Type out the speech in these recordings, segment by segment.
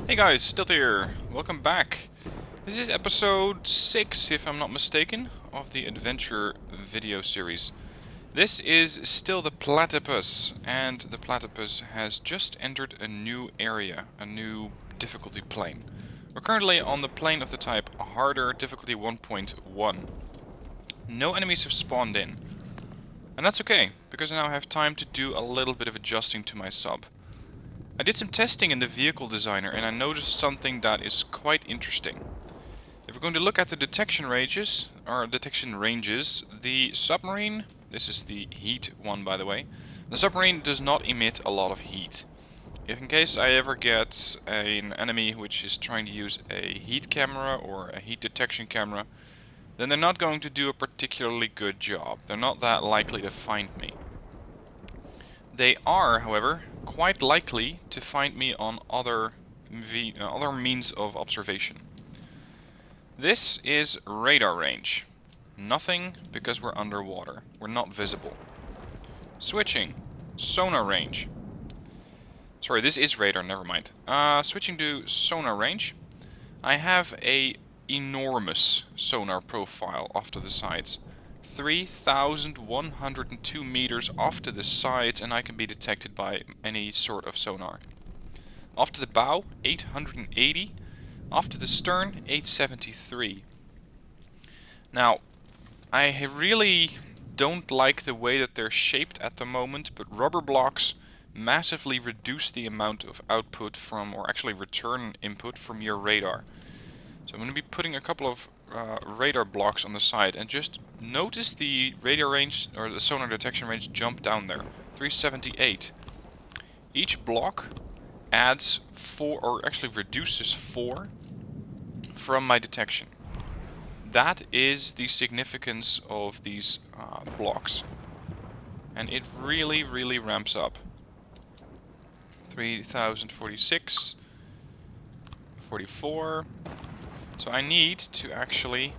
Hey guys, still here. Welcome back. This is episode 6, if I'm not mistaken, of the adventure video series. This is still the platypus, and the platypus has just entered a new area, a new difficulty plane. We're currently on the plane of the type harder difficulty 1.1. No enemies have spawned in. And that's okay, because I now have time to do a little bit of adjusting to my sub. I did some testing in the vehicle designer and I noticed something that is quite interesting. If we're going to look at the detection ranges, the submarine, this is the heat one by the way, the submarine does not emit a lot of heat. If in case I ever get an enemy which is trying to use a heat camera or a heat detection camera, then they're not going to do a particularly good job. They're not that likely to find me. They are, however, quite likely to find me on other means of observation. This is radar range. Nothing, because we're underwater. We're not visible. Switching. Sonar range. Sorry, this is radar, never mind. Switching to sonar range. I have a enormous sonar profile off to the sides. 3,102 meters off to the sides, and I can be detected by any sort of sonar. Off to the bow, 880. Off to the stern, 873. Now, I really don't like the way that they're shaped at the moment, but rubber blocks massively reduce the amount of output from, or actually return input from your radar. So I'm going to be putting a couple of radar blocks on the side, and just notice the radar range or the sonar detection range jump down there, 378. Each block adds 4, or actually reduces 4 from my detection. That is the significance of these blocks, and it really ramps up. 3046, 44. So I need to actually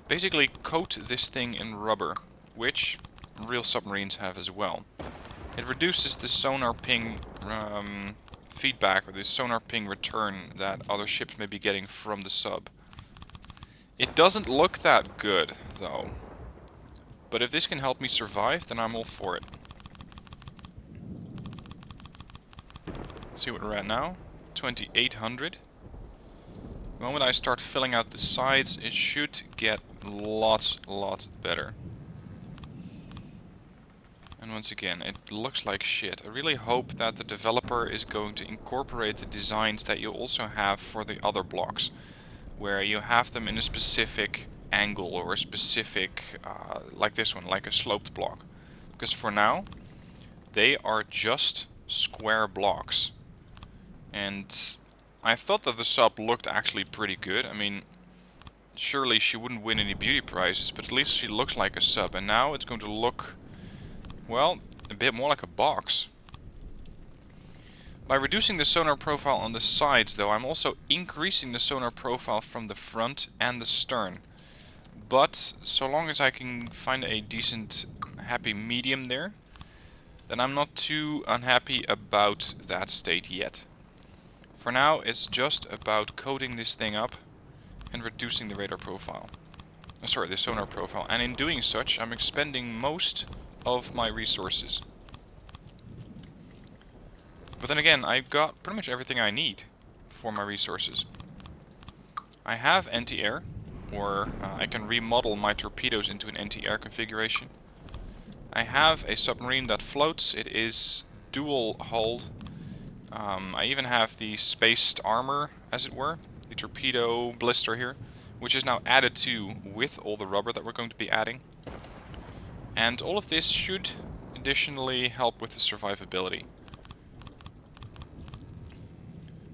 basically coat this thing in rubber, which real submarines have as well. It reduces the sonar ping feedback, or the sonar ping return that other ships may be getting from the sub. It doesn't look that good, though. But if this can help me survive, then I'm all for it. Let's see what we're at now. 2800. The moment I start filling out the sides, it should get lot better. And once again, it looks like shit. I really hope that the developer is going to incorporate the designs that you also have for the other blocks, where you have them in a specific angle or a specific, like this one, like a sloped block. Because for now, they are just square blocks. And I thought that the sub looked actually pretty good. I mean, surely she wouldn't win any beauty prizes, but at least she looks like a sub. And now it's going to look, well, a bit more like a box. By reducing the sonar profile on the sides, though, I'm also increasing the sonar profile from the front and the stern. But so long as I can find a decent, happy medium there, then I'm not too unhappy about that state yet. For now, it's just about coating this thing up and reducing the radar profile. The sonar profile. And in doing such, I'm expending most of my resources. But then again, I've got pretty much everything I need for my resources. I have anti-air, or I can remodel my torpedoes into an anti-air configuration. I have a submarine that floats. It is dual hulled. I even have the spaced armor, as it were, the torpedo blister here, which is now added to with all the rubber that we're going to be adding. And all of this should additionally help with the survivability.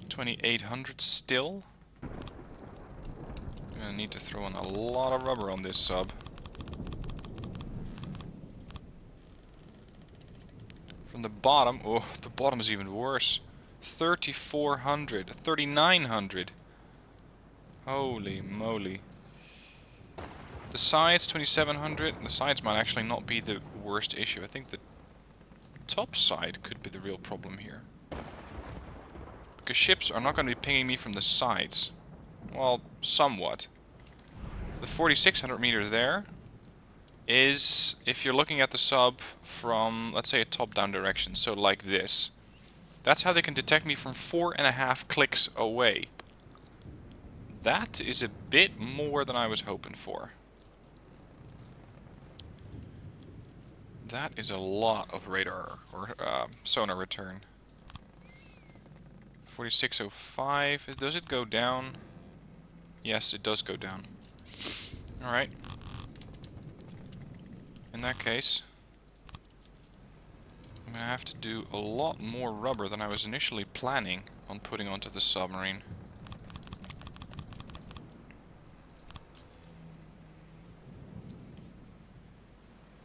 2800 still. I'm gonna need to throw in a lot of rubber on this sub. From the bottom, oh, the bottom is even worse. 3,400, 3,900. Holy moly. The sides, 2,700. The sides might actually not be the worst issue. I think the top side could be the real problem here. because ships are not going to be pinging me from the sides. Well, somewhat. The 4,600 meters there is if you're looking at the sub from, let's say, a top-down direction, so like this. That's how they can detect me from 4.5 clicks away. That is a bit more than I was hoping for. That is a lot of radar, or sonar return. 4605, does it go down? Yes, it does go down. Alright. In that case, I'm going to have to do a lot more rubber than I was initially planning on putting onto the submarine.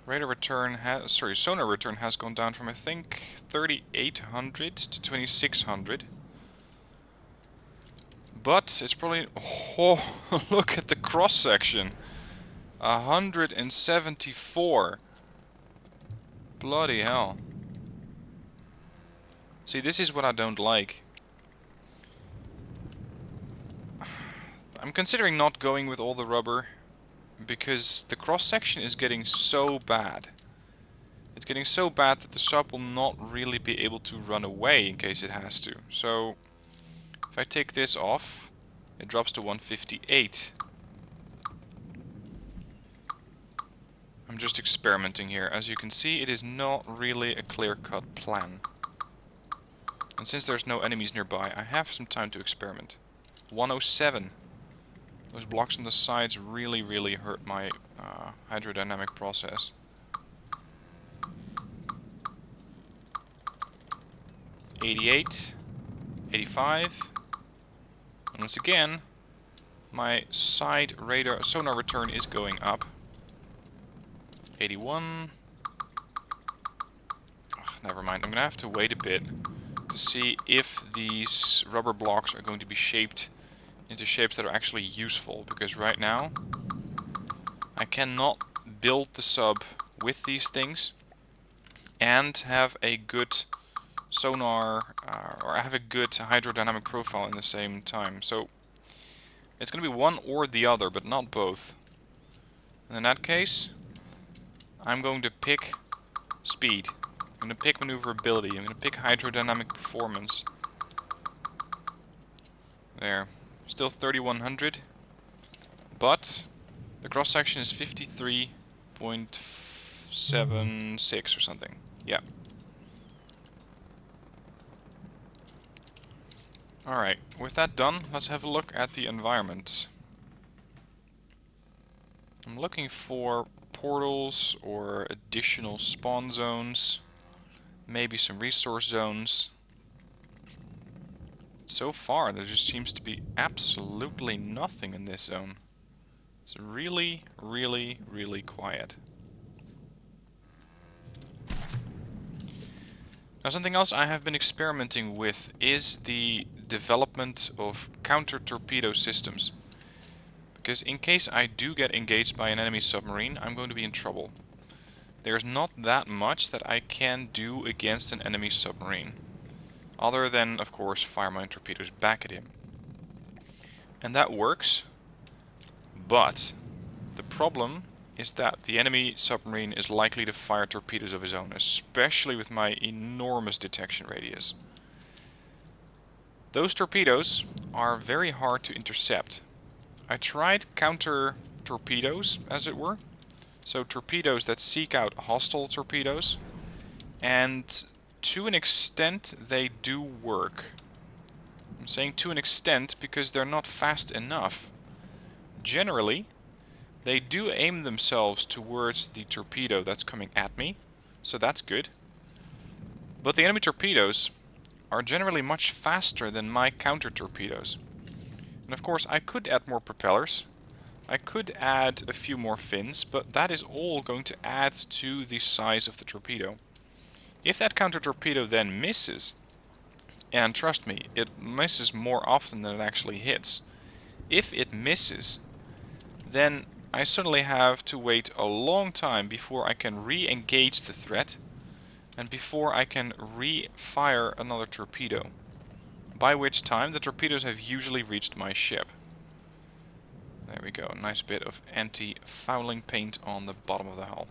Radar return has, sonar return has gone down from I think 3,800 to 2,600. But it's probably, oh, look at the cross section. 174. Bloody hell. See, this is what I don't like. I'm considering not going with all the rubber because the cross section is getting so bad. It's getting so bad that the sub will not really be able to run away in case it has to. So if I take this off, it drops to 158. I'm just experimenting here. As you can see, it is not really a clear-cut plan. And since there's no enemies nearby, I have some time to experiment. 107. Those blocks on the sides really, really hurt my hydrodynamic process. 88. 85. And once again, my side radar sonar return is going up. 81. Ugh, never mind, I'm gonna have to wait a bit to see if these rubber blocks are going to be shaped into shapes that are actually useful, because right now I cannot build the sub with these things and have a good sonar or have a good hydrodynamic profile in the same time. So it's going to be one or the other, but not both. And in that case, I'm going to pick speed. I'm going to pick maneuverability. I'm going to pick hydrodynamic performance. There. Still 3,100. But the cross section is 53.76 or something. Yeah. Alright, with that done, let's have a look at the environment. I'm looking for portals or additional spawn zones, maybe some resource zones. So far, there just seems to be absolutely nothing in this zone. It's really, really, really quiet. Now, something else I have been experimenting with is the development of counter-torpedo systems. Because in case I do get engaged by an enemy submarine, I'm going to be in trouble. There's not that much that I can do against an enemy submarine. Other than, of course, fire my torpedoes back at him. And that works. But the problem is that the enemy submarine is likely to fire torpedoes of his own, especially with my enormous detection radius. Those torpedoes are very hard to intercept. I tried counter torpedoes, as it were. So torpedoes that seek out hostile torpedoes. And to an extent, they do work. I'm saying to an extent because they're not fast enough. Generally, they do aim themselves towards the torpedo that's coming at me, so that's good. But the enemy torpedoes are generally much faster than my counter torpedoes. And of course, I could add more propellers. I could add a few more fins, but that is all going to add to the size of the torpedo. If that counter torpedo then misses, and trust me, it misses more often than it actually hits. If it misses, then I suddenly have to wait a long time before I can re-engage the threat and before I can re-fire another torpedo. by which time the torpedoes have usually reached my ship. There we go, a nice bit of anti-fouling paint on the bottom of the hull.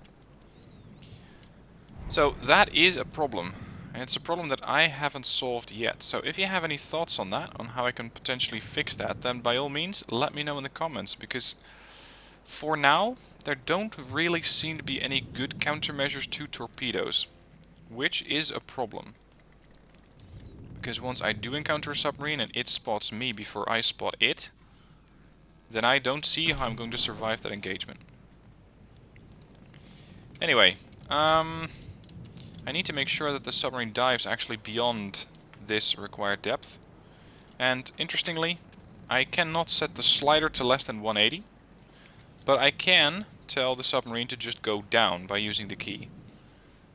So that is a problem, and it's a problem that I haven't solved yet. So if you have any thoughts on that, on how I can potentially fix that, then by all means let me know in the comments, because for now there don't really seem to be any good countermeasures to torpedoes, which is a problem. Because once I do encounter a submarine and it spots me before I spot it, then I don't see how I'm going to survive that engagement. Anyway, I need to make sure that the submarine dives actually beyond this required depth. And interestingly, I cannot set the slider to less than 180, but I can tell the submarine to just go down by using the key.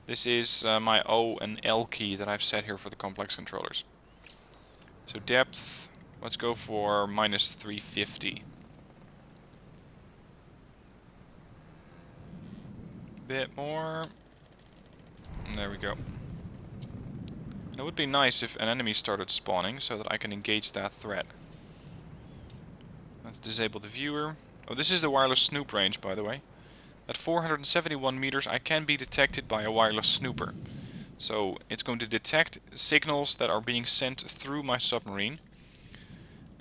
This is my O and L key that I've set here for the complex controllers. So depth, let's go for minus 350. Bit more. There we go. It would be nice if an enemy started spawning so that I can engage that threat. Let's disable the viewer. Oh, this is the wireless snoop range, by the way. At 471 meters I can be detected by a wireless snooper. So it's going to detect signals that are being sent through my submarine.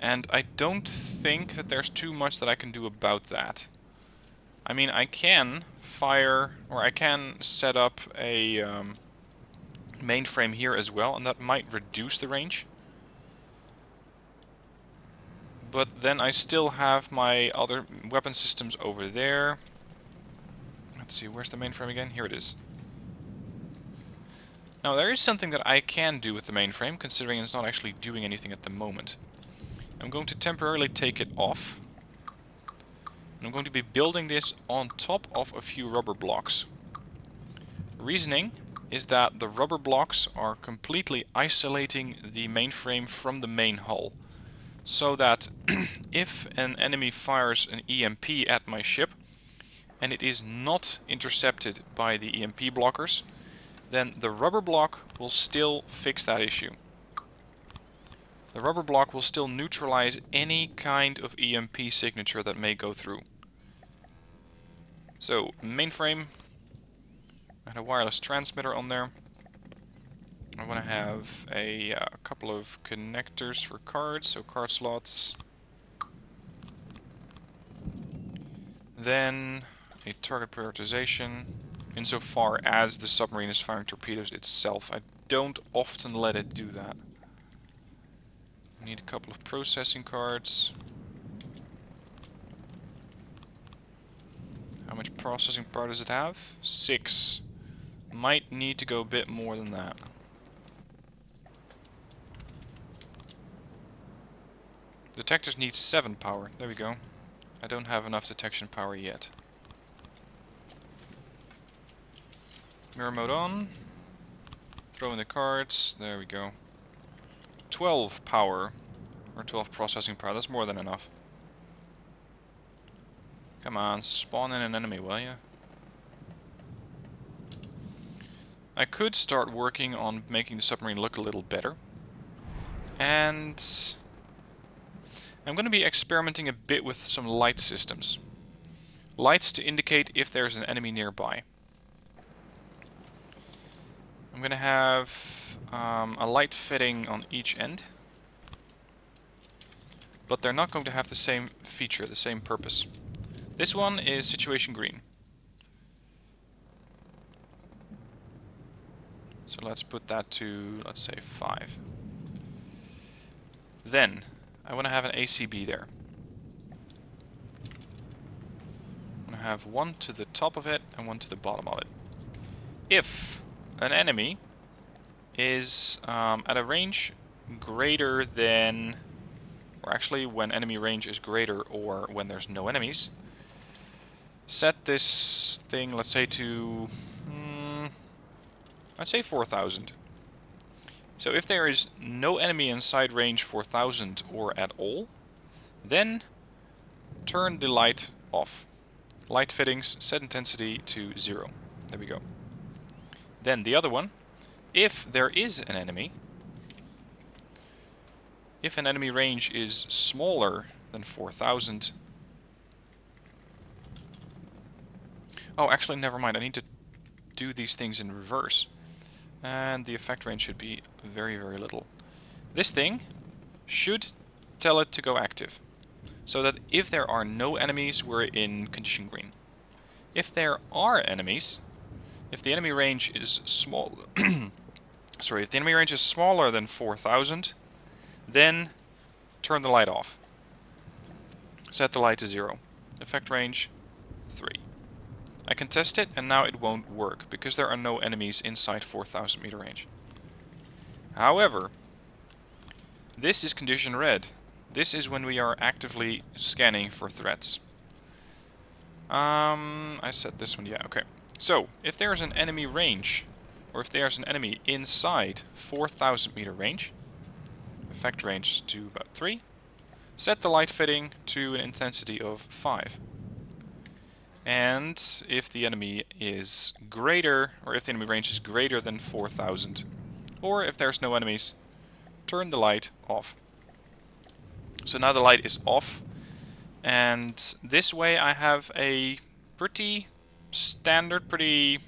And I don't think that there's too much that I can do about that. I mean, I can fire, or I can set up a mainframe here as well, and that might reduce the range. But then I still have my other weapon systems over there. Let's see, where's the mainframe again? Here it is. Now there is something that I can do with the mainframe, considering it's not actually doing anything at the moment. I'm going to temporarily take it off. I'm going to be building this on top of a few rubber blocks. Reasoning is that the rubber blocks are completely isolating the mainframe from the main hull. So that if an enemy fires an EMP at my ship and it is not intercepted by the EMP blockers, then the rubber block will still fix that issue. The rubber block will still neutralize any kind of EMP signature that may go through. So, mainframe, and a wireless transmitter on there. I want to have a couple of connectors for cards, so card slots. Then a target prioritization, insofar as the submarine is firing torpedoes itself. I don't often let it do that. I need a couple of processing cards. How much processing power does it have? 6. Might need to go a bit more than that. Detectors need 7 power. There we go. I don't have enough detection power yet. Mirror mode on. Throw in the cards. There we go. 12 power. Or 12 processing power. That's more than enough. Come on, spawn in an enemy, will ya? I could start working on making the submarine look a little better. And I'm going to be experimenting a bit with some light systems. Lights to indicate if there's an enemy nearby. I'm going to have a light fitting on each end. But they're not going to have the same feature, the same purpose. This one is situation green. So let's put that to, let's say, 5. Then, I want to have an ACB there. I want to have one to the top of it and one to the bottom of it. If an enemy is at a range greater than, or actually when enemy range is greater or when there's no enemies, set this thing, let's say to, I'd say 4,000. So if there is no enemy inside range 4,000 or at all, then turn the light off. Light fittings, set intensity to 0. There we go. Then the other one, if there is an enemy, if an enemy range is smaller than 4,000... Oh, actually, never mind. I need to do these things in reverse. And the effect range should be very, very little. This thing should tell it to go active. So that if there are no enemies, we're in condition green. If there are enemies, if the enemy range is small... Sorry, if the enemy range is smaller than 4,000, then turn the light off. Set the light to 0. Effect range 3. I can test it, and now it won't work, because there are no enemies inside 4,000 meter range. However, this is condition red. This is when we are actively scanning for threats. I set this one, yeah, okay. So, if there's an enemy range, or if there's an enemy inside 4,000 meter range, effect range to about 3, set the light fitting to an intensity of 5. And if the enemy is greater, or if the enemy range is greater than 4,000, or if there's no enemies, turn the light off. So now the light is off, and this way I have a pretty standard, a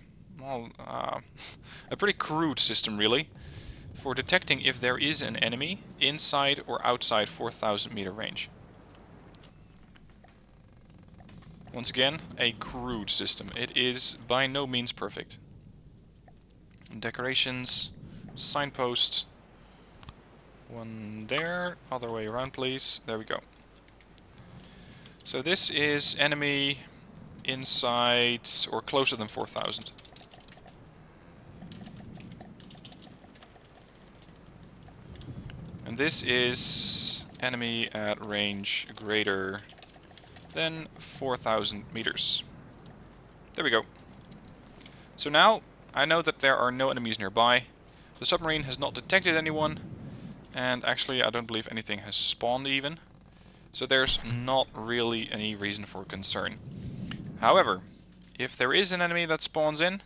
pretty crude system really, for detecting if there is an enemy inside or outside 4,000 meter range. Once again, a crude system. It is by no means perfect. Decorations, signpost, one there, other way around please, there we go. So this is enemy inside or closer than 4,000. And this is enemy at range greater than 4,000 meters. There we go. So now I know that there are no enemies nearby. The submarine has not detected anyone, and actually I don't believe anything has spawned even. So there's not really any reason for concern. However, if there is an enemy that spawns in,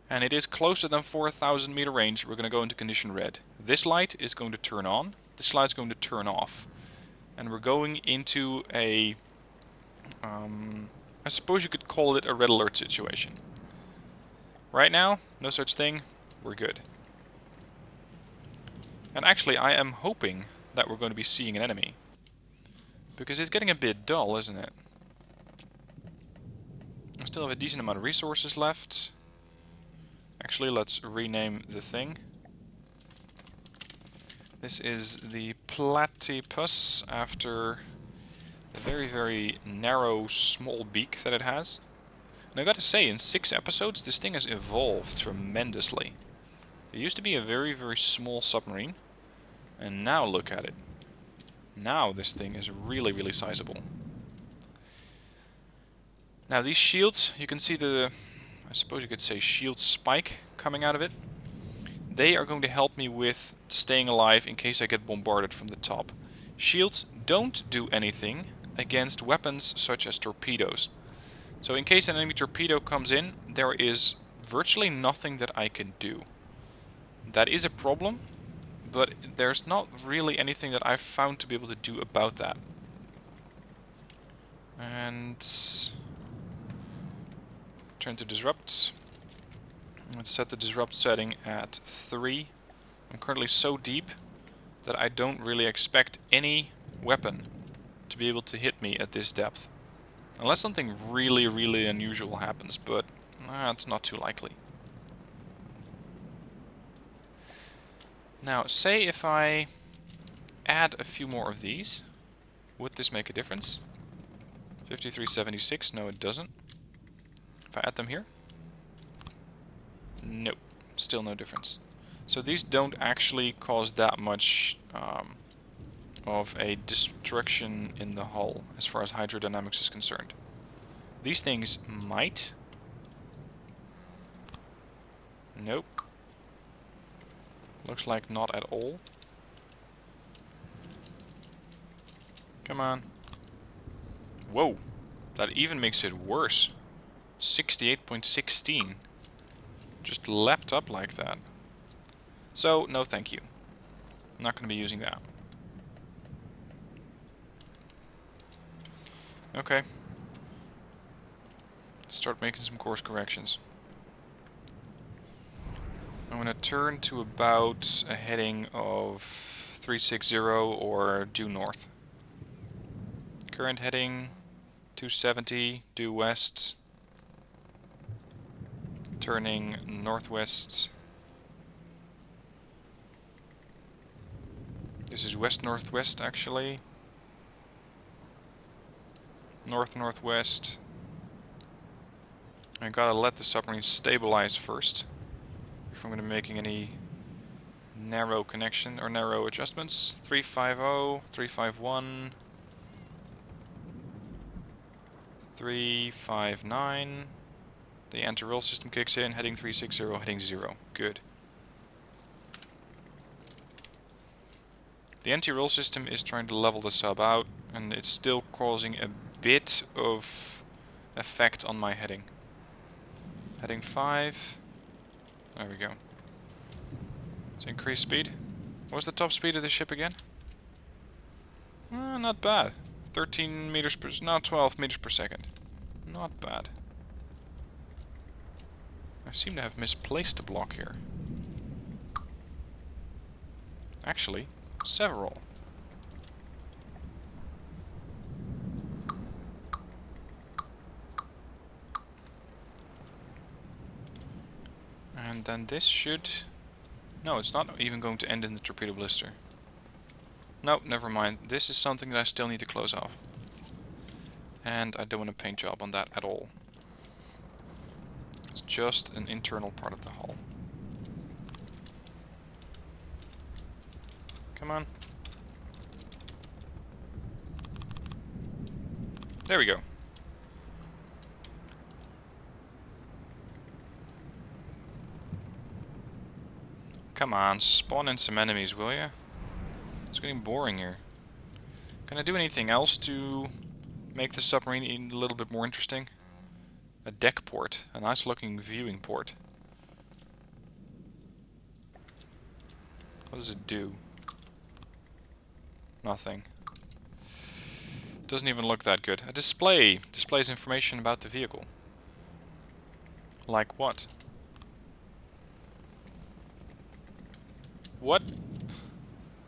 and it is closer than 4,000 meter range, we're going to go into condition red. This light is going to turn on, this light's going to turn off. And we're going into a... I suppose you could call it a red alert situation. Right now, no such thing, we're good. And actually, I am hoping that we're going to be seeing an enemy. Because it's getting a bit dull, isn't it? I still have a decent amount of resources left. Actually, let's rename the thing. This is the platypus, after the very, very narrow, small beak that it has. And I gotta say, in 6 episodes, this thing has evolved tremendously. It used to be a very, very small submarine, and now look at it. Now this thing is really, really sizable. Now these shields, you can see the, I suppose you could say shield spike coming out of it. They are going to help me with staying alive in case I get bombarded from the top. Shields don't do anything against weapons such as torpedoes. So in case an enemy torpedo comes in, there is virtually nothing that I can do. That is a problem, but there's not really anything that I've found to be able to do about that. And turn to disrupt. Let's set the disrupt setting at 3. I'm currently so deep that I don't really expect any weapon to be able to hit me at this depth. Unless something really, really unusual happens, but it's not too likely. Now, say if I add a few more of these, would this make a difference? 5376, no it doesn't. If I add them here? Nope, still no difference. So these don't actually cause that much of a destruction in the hull as far as hydrodynamics is concerned. These things might. Nope. Looks like not at all. Come on. Whoa, that even makes it worse. 68.16. Just leapt up like that. So, no thank you. I'm not going to be using that. Okay. Start making some course corrections. I'm going to turn to about a heading of 360 or due north. Current heading 270, due west. Turning northwest. This is west-northwest actually. North-northwest. I gotta let the submarine stabilize first if I'm gonna be making any narrow connection or narrow adjustments. 350, 351, 359. The anti-roll system kicks in, heading 360, heading 0. Good. The anti-roll system is trying to level the sub out, and it's still causing a bit of effect on my heading. Heading 5. There we go. Let's increase speed. What was the top speed of the ship again? Not bad. 13 meters per... no, 12 meters per second. Not bad. I seem to have misplaced a block here. Actually, several. And then this should... no, it's not even going to end in the torpedo blister. No, never mind. This is something that I still need to close off. And I don't want a paint job on that at all. It's just an internal part of the hull. Come on. There we go. Come on, spawn in some enemies, will ya? It's getting boring here. Can I do anything else to make the submarine a little bit more interesting? A deck port, a nice looking viewing port. What does it do? Nothing. Doesn't even look that good. A display displays information about the vehicle. Like what? What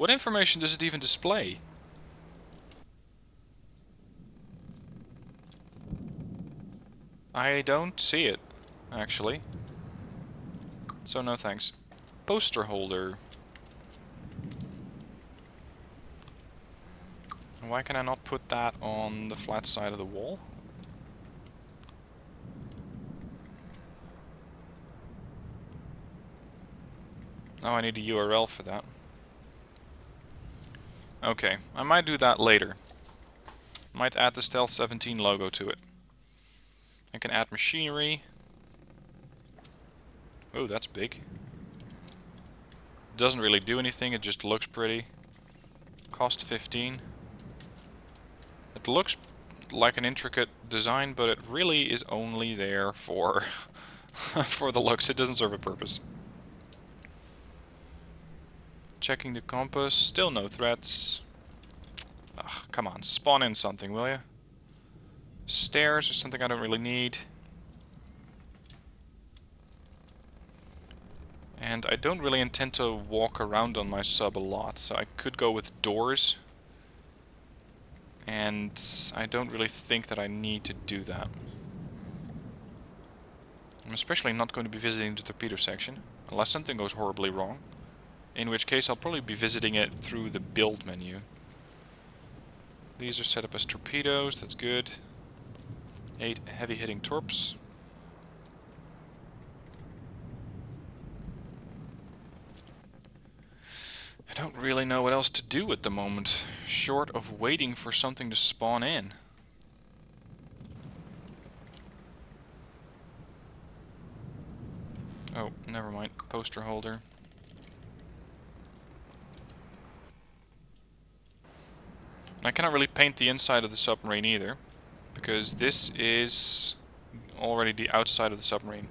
information does it even display? I don't see it, actually. So no thanks. Poster holder. Why can I not put that on the flat side of the wall? Oh, I need a URL for that. Okay, I might do that later. Might add the Stealth 17 logo to it. I can add machinery. Oh, that's big. Doesn't really do anything, it just looks pretty. Cost 15. It looks like an intricate design, but it really is only there for for the looks. It doesn't serve a purpose. Checking the compass, still no threats. Ugh, come on, spawn in something, will ya? Stairs is something I don't really need. And I don't really intend to walk around on my sub a lot, so I could go with doors. And I don't really think that I need to do that. I'm especially not going to be visiting the torpedo section, unless something goes horribly wrong. In which case I'll probably be visiting it through the build menu. These are set up as torpedoes, that's good. 8 heavy hitting torps. I don't really know what else to do at the moment, short of waiting for something to spawn in. Oh, never mind. Poster holder. I cannot really paint the inside of the submarine either, because this is already the outside of the submarine.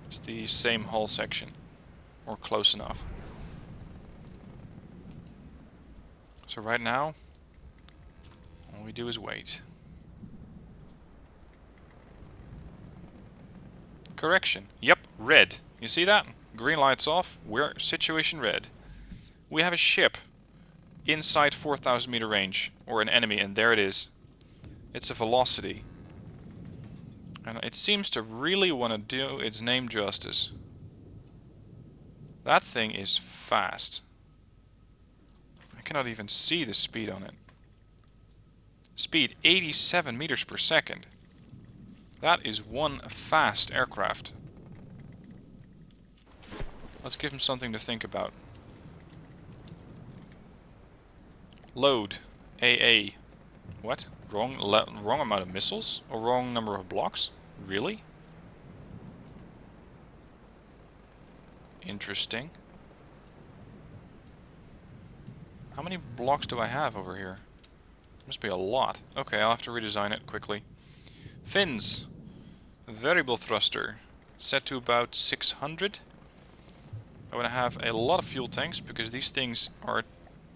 It's the same hull section, or close enough. So right now, all we do is wait. Correction. Yep, red. You see that? Green light's off. We're situation red. We have a ship inside 4,000 meter range, or an enemy, and there it is. It's a velocity. And it seems to really want to do its name justice. That thing is fast. I cannot even see the speed on it. Speed 87 meters per second. That is one fast aircraft. Let's give him something to think about. Load. AA. What? Wrong amount of missiles? Or wrong number of blocks? Really? Interesting. How many blocks do I have over here? Must be a lot. Okay, I'll have to redesign it quickly. Fins. Variable thruster. Set to about 600. I want to have a lot of fuel tanks, because these things are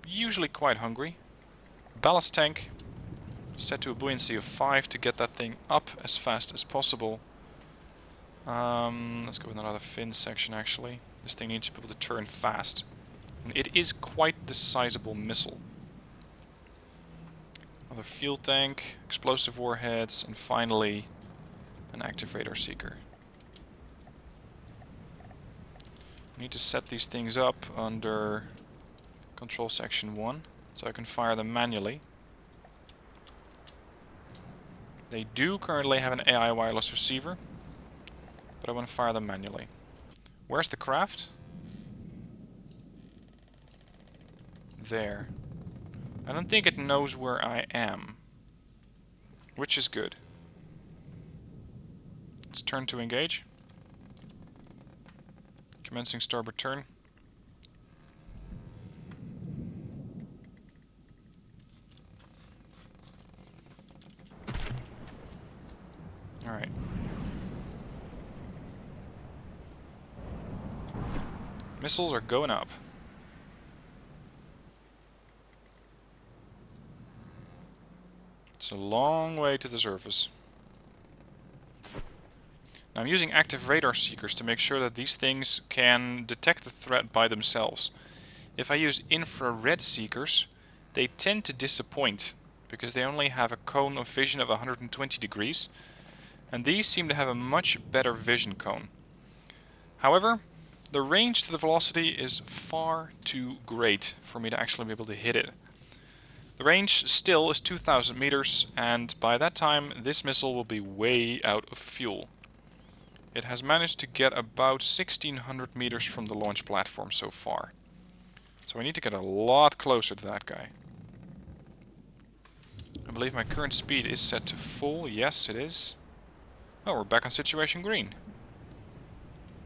usually quite hungry. Ballast tank. Set to a buoyancy of 5 to get that thing up as fast as possible. Let's go with another fin section actually. This thing needs to be able to turn fast. And it is quite the sizable missile. Another fuel tank, explosive warheads, and finally an active radar seeker. I need to set these things up under control section 1 so I can fire them manually. They do currently have an AI wireless receiver, but I want to fire them manually. Where's the craft? There. I don't think it knows where I am, which is good. Let's turn to engage. Commencing starboard turn. Alright. Missiles are going up. It's a long way to the surface. Now I'm using active radar seekers to make sure that these things can detect the threat by themselves. If I use infrared seekers, they tend to disappoint because they only have a cone of vision of 120 degrees, and these seem to have a much better vision cone. However, the range to the velocity is far too great for me to actually be able to hit it. The range still is 2,000 meters, and by that time this missile will be way out of fuel. It has managed to get about 1,600 meters from the launch platform so far. So I need to get a lot closer to that guy. I believe my current speed is set to full. Yes, it is. Oh, we're back on situation green.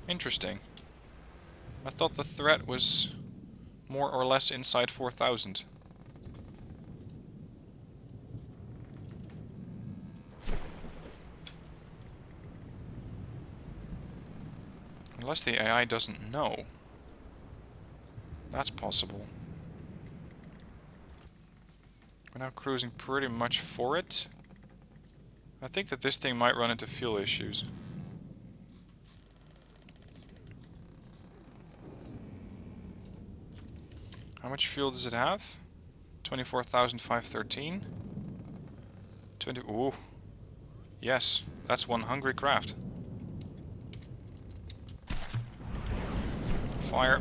Interesting. I thought the threat was more or less inside 4,000. Unless the AI doesn't know. That's possible. We're now cruising pretty much for it. I think that this thing might run into fuel issues. How much fuel does it have? 24,513. 20. Ooh. Yes, that's one hungry craft. Fire.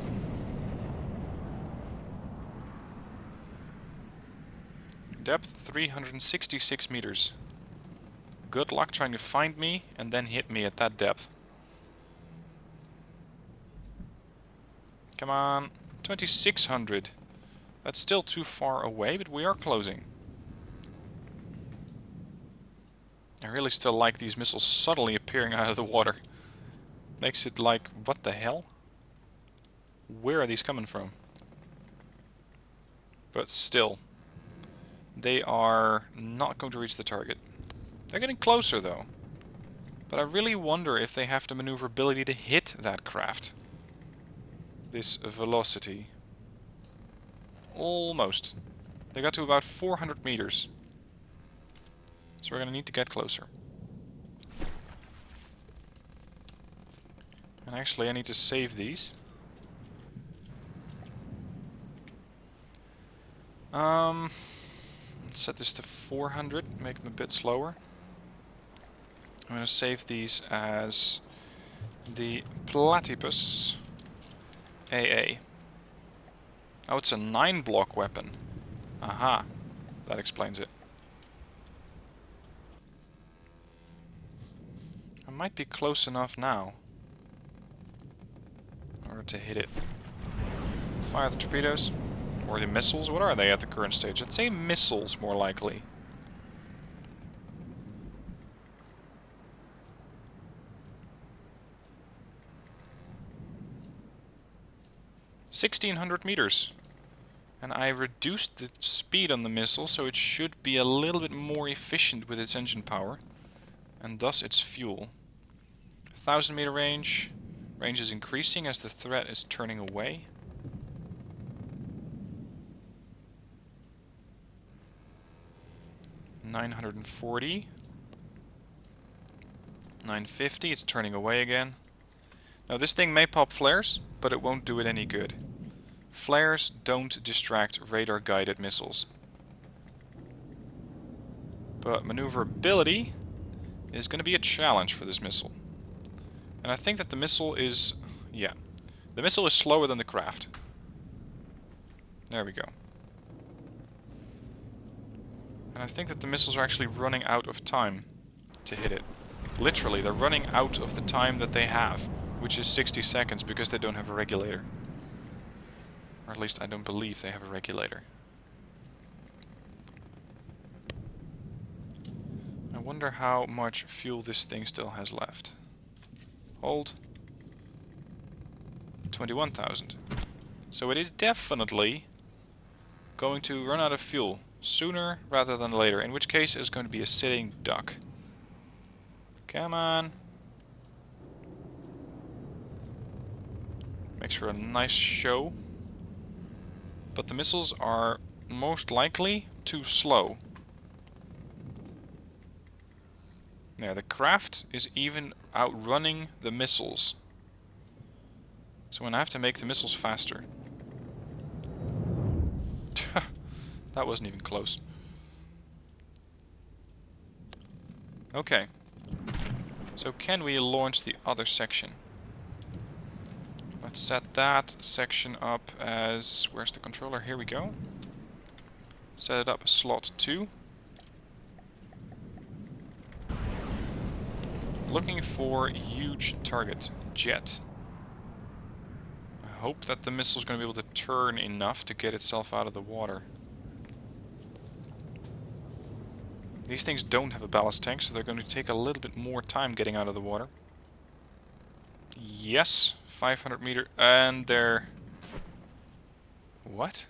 Depth 366 meters. Good luck trying to find me and then hit me at that depth. Come on. 2,600. That's still too far away, but we are closing. I really still like these missiles suddenly appearing out of the water. Makes it like, what the hell? Where are these coming from? But still, they are not going to reach the target. They're getting closer though. But I really wonder if they have the maneuverability to hit that craft. This velocity. Almost. They got to about 400 meters. So we're going to need to get closer. And actually I need to save these. Let's set this to 400, make them a bit slower. I'm going to save these as the Platypus AA. Oh, it's a 9-block weapon. Aha, that explains it. I might be close enough now in order to hit it. Fire the torpedoes. Or the missiles. What are they at the current stage? I'd say missiles, more likely. (1600 meters). And I reduced the speed on the missile, so it should be a little bit more efficient with its engine power. And thus its fuel. 1000 meter range. Range is increasing as the threat is turning away. (940). 950, it's turning away again. Now this thing may pop flares, but it won't do it any good. Flares don't distract radar-guided missiles. But maneuverability is going to be a challenge for this missile. And I think that the missile is... yeah. The missile is slower than the craft. There we go. And I think that the missiles are actually running out of time to hit it. Literally, they're running out of the time that they have, which is 60 seconds because they don't have a regulator. Or at least I don't believe they have a regulator. I wonder how much fuel this thing still has left. Hold. 21,000. So it is definitely going to run out of fuel sooner rather than later, in which case it's going to be a sitting duck. Come on. Makes for a nice show. But the missiles are most likely too slow. Yeah, the craft is even outrunning the missiles. So I'm going to have to make the missiles faster. That wasn't even close. Okay. So can we launch the other section? Let's set that section up as... where's the controller? Here we go. Set it up as slot 2. Looking for huge target. Jet. I hope that the missile is going to be able to turn enough to get itself out of the water. These things don't have a ballast tank, so they're going to take a little bit more time getting out of the water. Yes, 500 meter, and they're... what?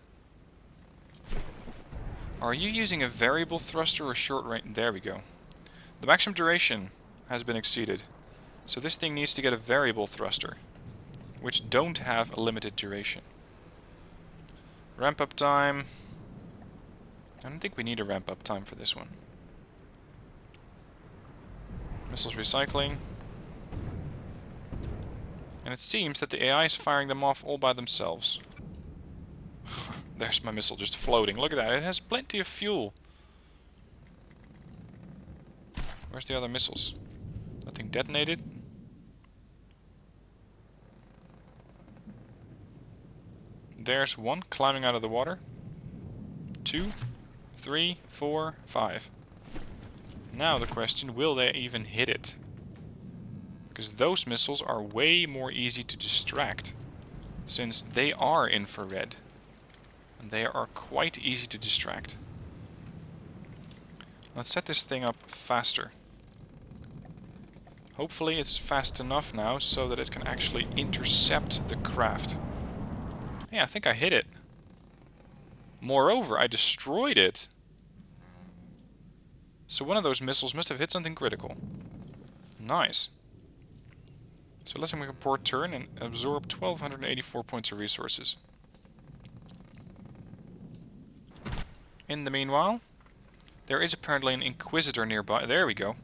Are you using a variable thruster or short range? There we go. The maximum duration has been exceeded. So this thing needs to get a variable thruster, which don't have a limited duration. Ramp up time. I don't think we need a ramp up time for this one. Missiles recycling. And it seems that the AI is firing them off all by themselves. There's my missile just floating. Look at that, it has plenty of fuel. Where's the other missiles? Nothing detonated. There's one climbing out of the water. 2, 3, 4, 5. Now the question, will they even hit it? Because those missiles are way more easy to distract, since they are infrared. And they are quite easy to distract. Let's set this thing up faster. Hopefully it's fast enough now so that it can actually intercept the craft. Yeah, I think I hit it. Moreover, I destroyed it. So one of those missiles must have hit something critical. Nice. So let's make a port turn and absorb 1284 points of resources. In the meanwhile, there is apparently an Inquisitor nearby. There we go.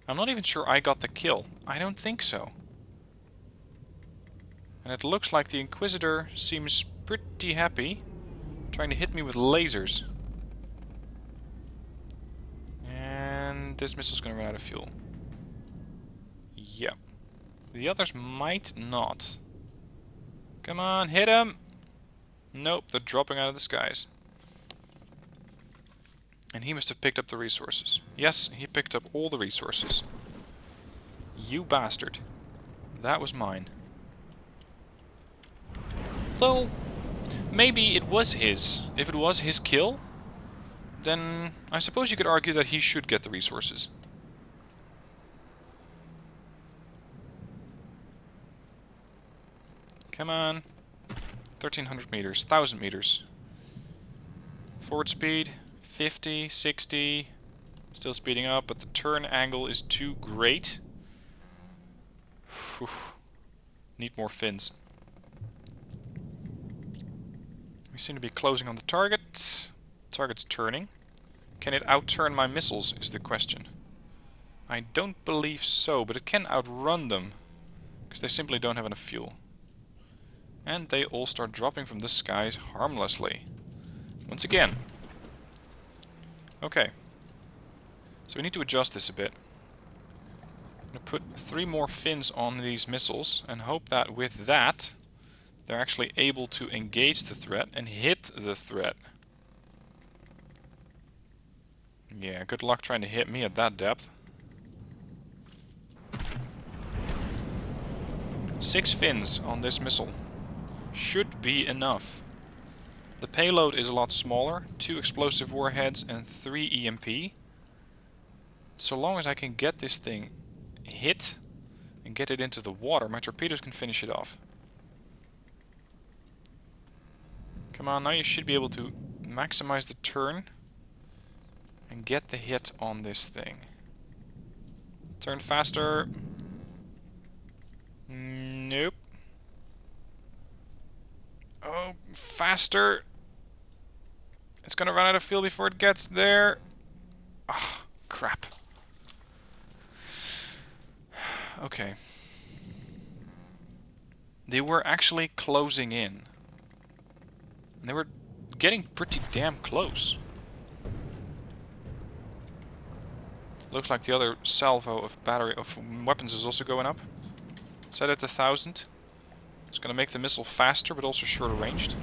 I'm not even sure I got the kill. I don't think so. And it looks like the Inquisitor seems pretty happy, trying to hit me with lasers. And this missile's gonna run out of fuel. Yep. The others might not. Come on, hit him! Nope, they're dropping out of the skies. And he must have picked up the resources. Yes, he picked up all the resources. You bastard. That was mine. Though, maybe it was his. If it was his kill, then I suppose you could argue that he should get the resources. Come on. 1,300 meters, 1,000 meters. Forward speed, 50, 60. Still speeding up, but the turn angle is too great. Whew. Need more fins. We seem to be closing on the target. Target's turning. Can it outturn my missiles, is the question. I don't believe so, but it can outrun them, because they simply don't have enough fuel. And they all start dropping from the skies harmlessly. Once again. Okay. So we need to adjust this a bit. I'm going to put 3 more fins on these missiles and hope that with that they're actually able to engage the threat and hit the threat. Yeah, good luck trying to hit me at that depth. 6 fins on this missile. Should be enough. The payload is a lot smaller, 2 explosive warheads and 3 EMP. So long as I can get this thing hit and get it into the water, my torpedoes can finish it off. Come on, now you should be able to maximize the turn and get the hit on this thing. Turn faster. Nope. Oh, faster. It's gonna run out of fuel before it gets there. Ah, crap. Okay. They were actually closing in. And they were getting pretty damn close. Looks like the other salvo of weapons is also going up. Set it to 1,000. It's going to make the missile faster, but also shorter ranged.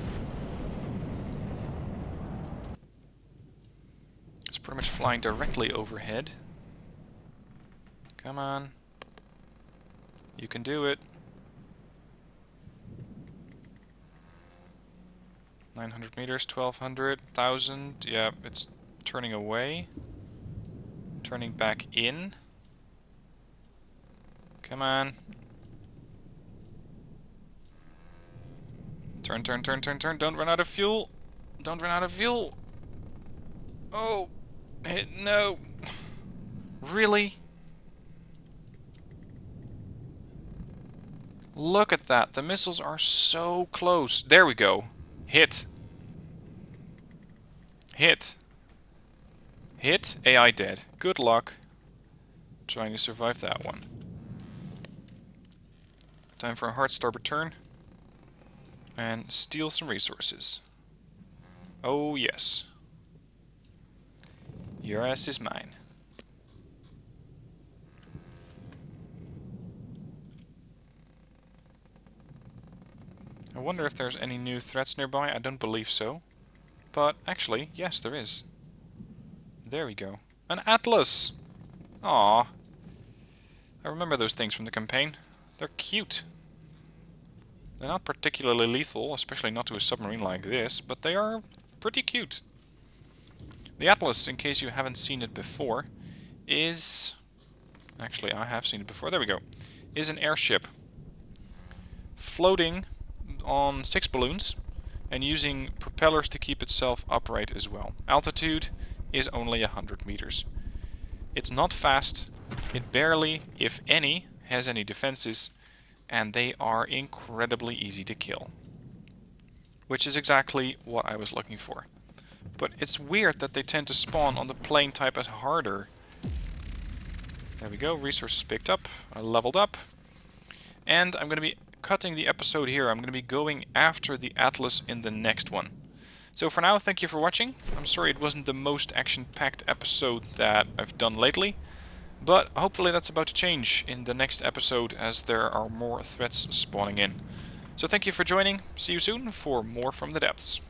It's pretty much flying directly overhead. Come on. You can do it. 900 meters, 1,200, 1,000. Yeah, it's turning away. Turning back in. Come on. Turn, turn, turn, turn, turn. Don't run out of fuel. Don't run out of fuel. Oh. No. Really? Look at that. The missiles are so close. There we go. Hit. Hit. Hit. AI dead. Good luck trying to survive that one. Time for a hard starboard turn. And steal some resources. Oh yes. Your ass is mine. I wonder if there's any new threats nearby. I don't believe so. But actually, yes, there is. There we go. An Atlas! Aww. I remember those things from the campaign. They're cute. They're not particularly lethal, especially not to a submarine like this, but they are pretty cute. The Atlas, in case you haven't seen it before, is... Actually, I have seen it before. There we go. Is an airship. Floating on 6 balloons and using propellers to keep itself upright as well. Altitude is only 100 meters. It's not fast. It barely, if any, has any defenses, and they are incredibly easy to kill. Which is exactly what I was looking for. But it's weird that they tend to spawn on the plane type as harder. There we go, resources picked up, I leveled up. And I'm going to be cutting the episode here. I'm going to be going after the Atlas in the next one. So for now, thank you for watching. I'm sorry it wasn't the most action-packed episode that I've done lately, but hopefully that's about to change in the next episode as there are more threats spawning in. So thank you for joining. See you soon for more from the depths.